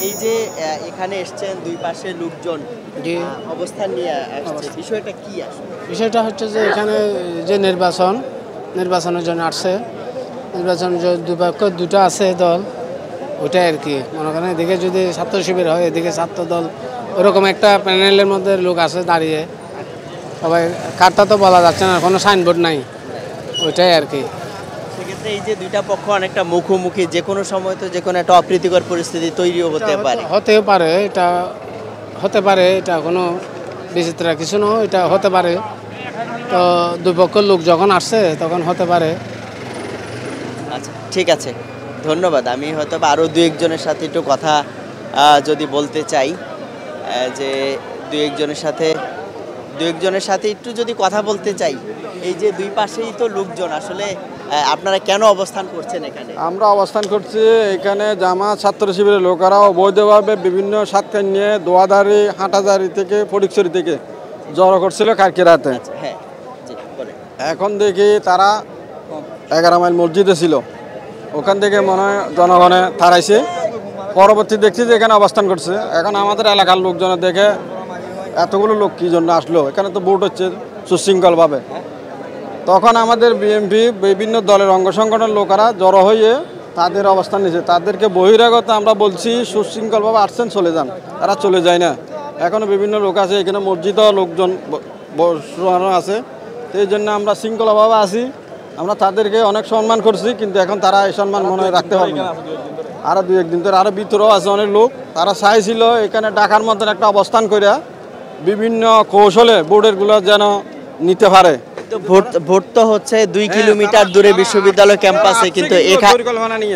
এই যে এখানে এসছেন দুই পাশে লোকজন অবস্থান নিয়ে আসছে, বিষয়টা কি আসলে? বিষয়টা হচ্ছে যে এখানে যে নির্বাচনের জন্য আসছে, নির্বাচন দুই পক্ষ দুটো আছে দল, ওইটাই আর কি। মনে করেন এদিকে যদি ছাত্র শিবির হয়, এদিকে ছাত্র দল, ওরকম একটা প্যানেলের মধ্যে লোক আছে দাঁড়িয়ে। সবাই কারটা তো বলা যাচ্ছে না, কোনো সাইনবোর্ড নাই, ওইটাই আর কি। সেক্ষেত্রে এই যে দুইটা পক্ষ অনেকটা মুখোমুখি, যে কোনো সময় তো যে কোনো একটা অপ্রীতিকর পরিস্থিতি তৈরিও হতে পারে। হতে পারে, এটা কোনো বিচিত্র কিছু নয়, এটা হতে পারে। তো দুই পক্ষের লোক যখন আসছে তখন হতে পারে। আচ্ছা, ঠিক আছে, ধন্যবাদ। আমি হয়তো আরও দু একজনের সাথে একটু কথা যদি বলতে চাই, যে দু একজনের সাথে একটু যদি কথা বলতে চাই। এই যে দুই পাশেই তো লোকজন, আসলে আপনারা কেন অবস্থান করছেন এখানে? আমরা অবস্থান করছি এখানে জামাত ছাত্র শিবিরের লোকেরা অবৈধভাবে বিভিন্ন সাতকান নিয়ে দোয়াদারি, হাঁটাদারি থেকে ফটিকছড়ি থেকে জড়ো করছিল কালকে রাতে। হ্যাঁ, এখন দেখি তারা 11 মাইল মসজিদে ছিল, ওখান থেকে মনে হয় জনগণে তাড়াইছে। পরবর্তী দেখছি যে এখানে অবস্থান করছে। এখন আমাদের এলাকার লোকজনের দেখে এতগুলো লোক কী জন্য আসলো, এখানে তো ভোট হচ্ছে সুশৃঙ্খলভাবে। তখন আমাদের বিএনপি বিভিন্ন দলের অঙ্গ সংগঠনের লোকেরা জড়ো হয়ে তাদের অবস্থান নিয়েছে। তাদেরকে বহিরাগত আমরা বলছি সুশৃঙ্খলভাবে আসছেন, চলে যান। তারা চলে যায় না। এখনও বিভিন্ন লোক আছে এখানে, মসজিদও লোকজন বসানো আছে। তো এই জন্য আমরা শৃঙ্খলাভাবে আছি। আমরা তাদেরকে অনেক সম্মান করছি, কিন্তু এখন তারা এই সম্মান মনে হয় রাখতে পারবে না। আরও দু একদিন ধরে আরও ভিতরেও আছে অনেক লোক। তারা চাইছিল এখানে ঢাকার মতন একটা অবস্থান করে বিভিন্ন কৌশলে বোর্ডেরগুলো যেন নিতে পারে। ভোট তো হচ্ছে 2 কিলোমিটার দূরে বিশ্ববিদ্যালয় ক্যাম্পাসে,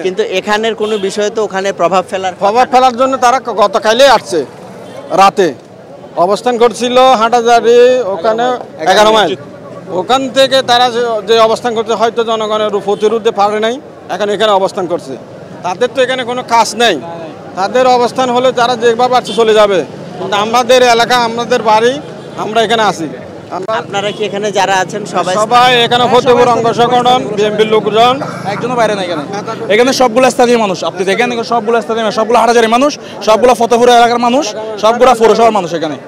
কিন্তু এখানের কোনো বিষয় তো ওখানে প্রভাব ফেলার জন্য তারা গতকালে আসছে, রাতে অবস্থান করছিল হাঁটাজারি, ওখানে 11 মাইল। ওখান থেকে তারা যে অবস্থান করছে হয়তো জনগণের প্রতিরোধে পারে নাই, এখন এখানে অবস্থান করছে। তাদের তো এখানে কোনো কাজ নেই। তাদের অবস্থান হলে তারা যেভাবে আসছে চলে যাবে, কিন্তু আমাদের এলাকা, আমাদের বাড়ি, আমরা এখানে আছি। আপনারা কি এখানে যারা আছেন সবাই এখানে ফতেপুর অঙ্গ সংগঠন, বিএনপির লোকজন, একজনও বাইরে নাই। এখানে সবগুলো স্থানীয় মানুষ, আপনি দেখেন সবগুলো স্থানীয়, সবগুলো হাটাজারি মানুষ, সবগুলো ফতেপুর এলাকার মানুষ, সবগুলো পৌরসভার মানুষ। এখানে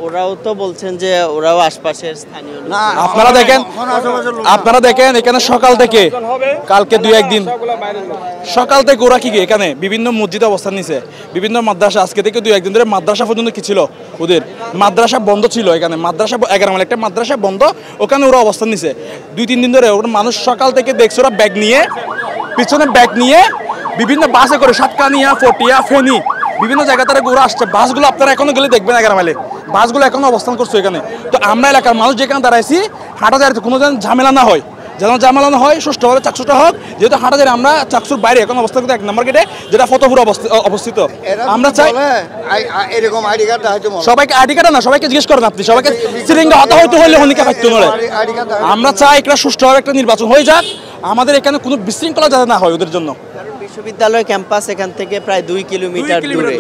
ওরাও তো বলছেন যে ওরাও আশপাশের স্থানীয় না। আপনারা দেখেন এখানে সকাল থেকে কালকে 2-1 দিন সকাল থেকে ওরা কি এখানে বিভিন্ন মসজিদে অবস্থান নিছে, বিভিন্ন মাদ্রাসা। আজকে থেকে 2-1 দিন ধরে মাদ্রাসা পর্যন্ত কি ছিল, ওদের মাদ্রাসা বন্ধ ছিল। এখানে মাদ্রাসা 11 মাইল একটা মাদ্রাসা বন্ধ, ওখানে ওরা অবস্থান নিছে 2-3 দিন ধরে। ওরা মানুষ সকাল থেকে দেখছে ওরা ব্যাগ নিয়ে, পিছনে ব্যাগ নিয়ে বিভিন্ন বাসে করে সাতকানিয়া, ফটিয়া, ফেনী বিভিন্ন জায়গা তারা ঘুরে আসছে। বাসগুলো আপনারা এখনো গেলে দেখবেন 11 মাইলে বাসগুলো এখনো অবস্থান করছে এখানে। তো আমরা এলাকার মানুষ যেখানে দাঁড়াইছি, হাঁটাজারিতে কোনো যেন ঝামেলা না হয়, সুষ্ঠুভাবে চাকসুটা হোক। যেহেতু হাঁটাজারি আমরা চাকসুর বাইরে এখন অবস্থান করতে 1 নম্বর গেটে, যেটা ফতেপুর অবস্থিত। আমরা চাই সবাইকে আইডি কার্ড না, সবাইকে জিজ্ঞেস করেন আপনি, সবাইকে সিরিঙ্গা হতে হইতে হলে হনিকা পাইতে নয়। আমরা চাই একটা সুষ্ঠুভাবে একটা নির্বাচন হয়ে যাক, আমাদের এখানে কোনো বিশৃঙ্খলা যাতে না হয় ওদের জন্য। বিশ্ববিদ্যালয় ক্যাম্পাস এখান থেকে প্রায় 2 কিলোমিটার দূরে।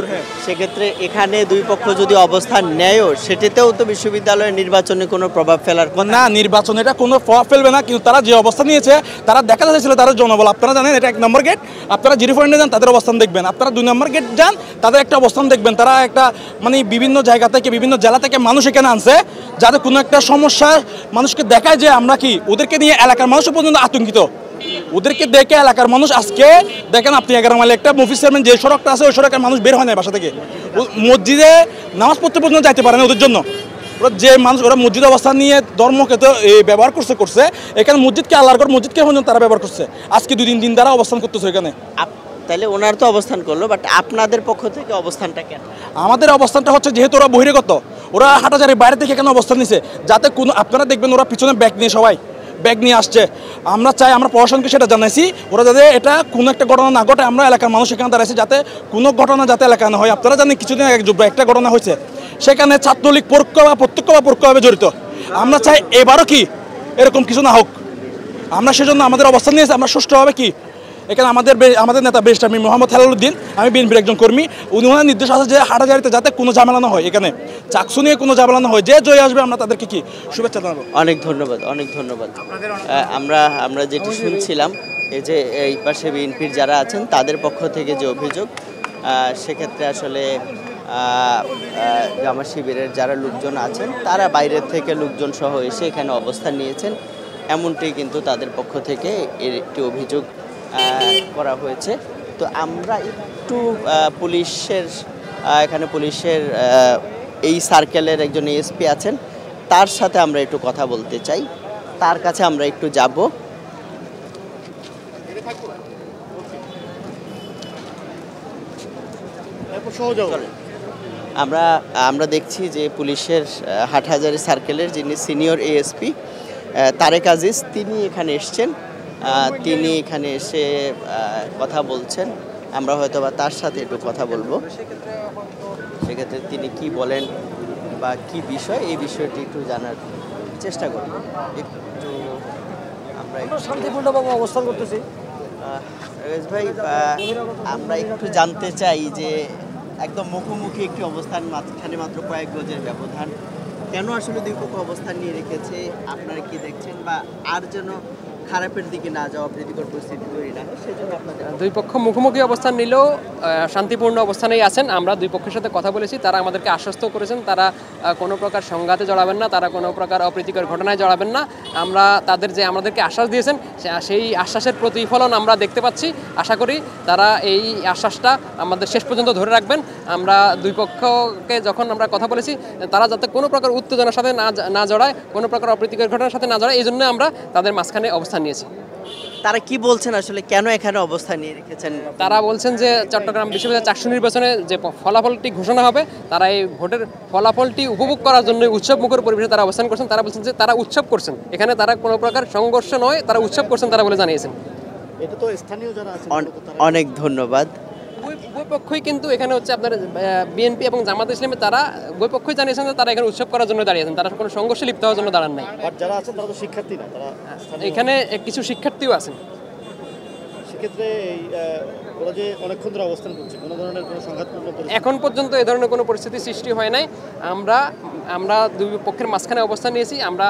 সেক্ষেত্রে এখানে দুই পক্ষ যদি অবস্থান নেয়ও, সেটাতেও তো বিশ্ববিদ্যালয়ের নির্বাচনে কোনো প্রভাব ফেলার না। নির্বাচনে এটা কোনো প্রভাব ফেলবে না, কিন্তু তারা যে অবস্থান নিয়েছে, তারা দেখা যাচ্ছিল তারা জনবল। আপনারা জানেন এটা 1 নম্বর গেট, আপনারা 0 পয়েন্টে যান তাদের অবস্থান দেখবেন। আপনারা 2 নম্বর গেট যান, তাদের একটা অবস্থান দেখবেন। তারা একটা মানে বিভিন্ন জায়গা থেকে, বিভিন্ন জেলা থেকে মানুষ এখানে আনছে, যাতে কোনো একটা সমস্যা মানুষকে দেখায় যে আমরা কি। ওদেরকে নিয়ে এলাকার মানুষ পর্যন্ত আতঙ্কিত। ওদেরকে দেখে এলাকার মানুষ আজকে দেখেন আপনি 11 মাইলে একটা মফিজ চেয়ারম্যান যে সড়কটা আছে, ওই সড়কের মানুষ বের হয় না বাসা থেকে, মসজিদে নামাজ পড়তে পর্যন্ত যাইতে পারে না ওদের জন্য। ওরা যে মানুষ, ওরা মসজিদে অবস্থান নিয়ে ধর্মকে তো ব্যবহার করছে এখানে মসজিদকে, আল্লাহর ঘর মসজিদকে পর্যন্ত তারা ব্যবহার করছে। আজকে 2-3 দিন দ্বারা অবস্থান করতেছে এখানে। তাহলে ওনার তো অবস্থান করলো, বাট আপনাদের পক্ষ থেকে অবস্থানটা কেন? আমাদের অবস্থানটা হচ্ছে যেহেতু ওরা বহিরাগত, ওরা হাটাজারির বাইরে থেকে এখানে অবস্থান নিছে, যাতে কোনো, আপনারা দেখবেন ওরা পিছনে ব্যাগ নিয়ে, সবাই ব্যাগ নিয়ে আসছে। আমরা চাই, আমরা প্রশাসনকে সেটা জানাইছি, ওরা যাতে এটা কোনো একটা ঘটনা না ঘটে। আমরা এলাকার মানুষ এখানে দাঁড়াইছি যাতে কোনো ঘটনা যাতে এলাকায় না হয়। আপনারা জানেন কিছুদিন আগে একটা ঘটনা হয়েছে, সেখানে ছাত্রলীগ পরোক্ষ বা প্রত্যক্ষভাবে জড়িত। আমরা চাই এবারও কি এরকম কিছু না হোক। আমরা সেজন্য আমাদের অবস্থান নিয়েছি। আমরা সুষ্ঠুভাবে কি এখানে আমাদের নেতা ব্যারিস্টার মীর মোহাম্মদ হেলালুদ্দিন, আমি বিএনপির একজন কর্মী, ওনার নির্দেশ আছে যে হাটাজারিতে যাতে কোনো ঝামেলা না হয়, এখানে চাকসু নিয়ে কোনো ঝামেলা না হয়। যে জয় আসবে আমরা তাদেরকে কি শুভেচ্ছা জানাবো। অনেক ধন্যবাদ, অনেক ধন্যবাদ। আমরা যেটি শুনছিলাম, এই যে এই পাশে বিএনপির যারা আছেন তাদের পক্ষ থেকে যে অভিযোগ, সেক্ষেত্রে আসলে জামাত শিবিরের যারা লোকজন আছেন তারা বাইরের থেকে লোকজন সহ এসে এখানে অবস্থান নিয়েছেন, এমনটি কিন্তু তাদের পক্ষ থেকে এর একটি অভিযোগ করা হয়েছে। তো আমরা একটু পুলিশের এখানে পুলিশের এই সার্কেলের একজন এসপি আছেন, তার সাথে আমরা একটু কথা বলতে চাই, তার কাছে আমরা একটু যাব। আমরা দেখছি যে পুলিশের হাটহাজারী সার্কেলের যিনি সিনিয়র এএসপি তারেক আজিজ, তিনি এখানে এসছেন, তিনি এখানে এসে কথা বলছেন। আমরা হয়তো বা তার সাথে একটু কথা বলবো, সেক্ষেত্রে তিনি কি বলেন বা কি বিষয়, এই বিষয়টি একটু জানার চেষ্টা করব। একটু আমরা শান্তিপূর্ণভাবে অবস্থান করতেছি। ভাই, আমরা একটু জানতে চাই যে একদম মুখোমুখি একটি অবস্থান, মাঝখানে মাত্র কয়েক গজের ব্যবধান, কেন আসলে দুই পক্ষ অবস্থান নিয়ে রেখেছে, আপনারা কি দেখছেন, বা আর যেন খারাপের দিকে না যাওয়া, প্রীতিকর পরিস্থিতি তৈরি না হয়, সেজন্য আপনাদের দুই পক্ষ মুখোমুখি অবস্থান নিলেও শান্তিপূর্ণ অবস্থানেই আছেন। আমরা দুই পক্ষের সাথে কথা বলেছি, তারা আমাদেরকে আশ্বস্ত করেছেন তারা কোনো প্রকার সংঘাতে জড়াবেন না, তারা কোনো প্রকার অপ্রীতিকর ঘটনায় জড়াবেন না। আমরা তাদের যে আমাদেরকে আশ্বাস দিয়েছেন সেই আশ্বাসের প্রতিফলন আমরা দেখতে পাচ্ছি। আশা করি তারা এই আশ্বাসটা আমাদের শেষ পর্যন্ত ধরে রাখবেন। আমরা দুই পক্ষকে যখন আমরা কথা বলেছি, তারা যাতে কোনো প্রকার উত্তেজনার সাথে না জড়ায়, কোনো প্রকার অপ্রীতিকর ঘটনার সাথে না জড়ায়, এই জন্য আমরা তাদের মাঝখানে অবস্থান নিয়েছি। তারা কি বলছেন আসলে, কেন এখানে অবস্থান নিয়ে রেখেছেন? তারা বলছেন যে চট্টগ্রাম বিশ্ববিদ্যালয়ের চাকসু নির্বাচনে যে ফলাফলটি ঘোষণা হবে, তারা এই ভোটের ফলাফলটি উপভোগ করার জন্য উৎসব মুখর পরিবেশে তারা অবস্থান করছেন। তারা বলছেন যে তারা উৎসব করছেন, এখানে তারা কোনো প্রকার সংঘর্ষ নয়, তারা উৎসব করছেন তারা বলে জানিয়েছেন। এটা তো স্থানীয় যারা আছেন অনেক ধন্যবাদ। উভয় পক্ষই কিন্তু এখানে হচ্ছে আপনার বিএনপি এবং জামাত ইসলামী, তারা উভয় পক্ষই জানিয়েছেন যে তারা এখানে উৎসব করার জন্য দাঁড়িয়েছেন, তারা কোনো সংঘর্ষে লিপ্ত হওয়ার জন্য দাঁড়ান নাই। আর যারা আছেন তারা তো শিক্ষার্থী না, তারা এখানে কিছু শিক্ষার্থীও আছেন। সেক্ষেত্রে এই ওরা যে অনেকক্ষণ ধরে অবস্থান করছে, কোনো ধরনের কোনো সংঘাতপূর্ণ এখন পর্যন্ত এ ধরনের কোনো পরিস্থিতি সৃষ্টি হয় নাই। আমরা দুই পক্ষের মাঝখানে অবস্থান নিয়েছি। আমরা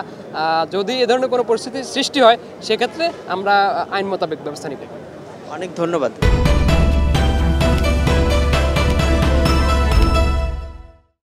যদি এ ধরনের কোনো পরিস্থিতি সৃষ্টি হয়, সেক্ষেত্রে আমরা আইন মোতাবেক ব্যবস্থা নিব। অনেক ধন্যবাদ।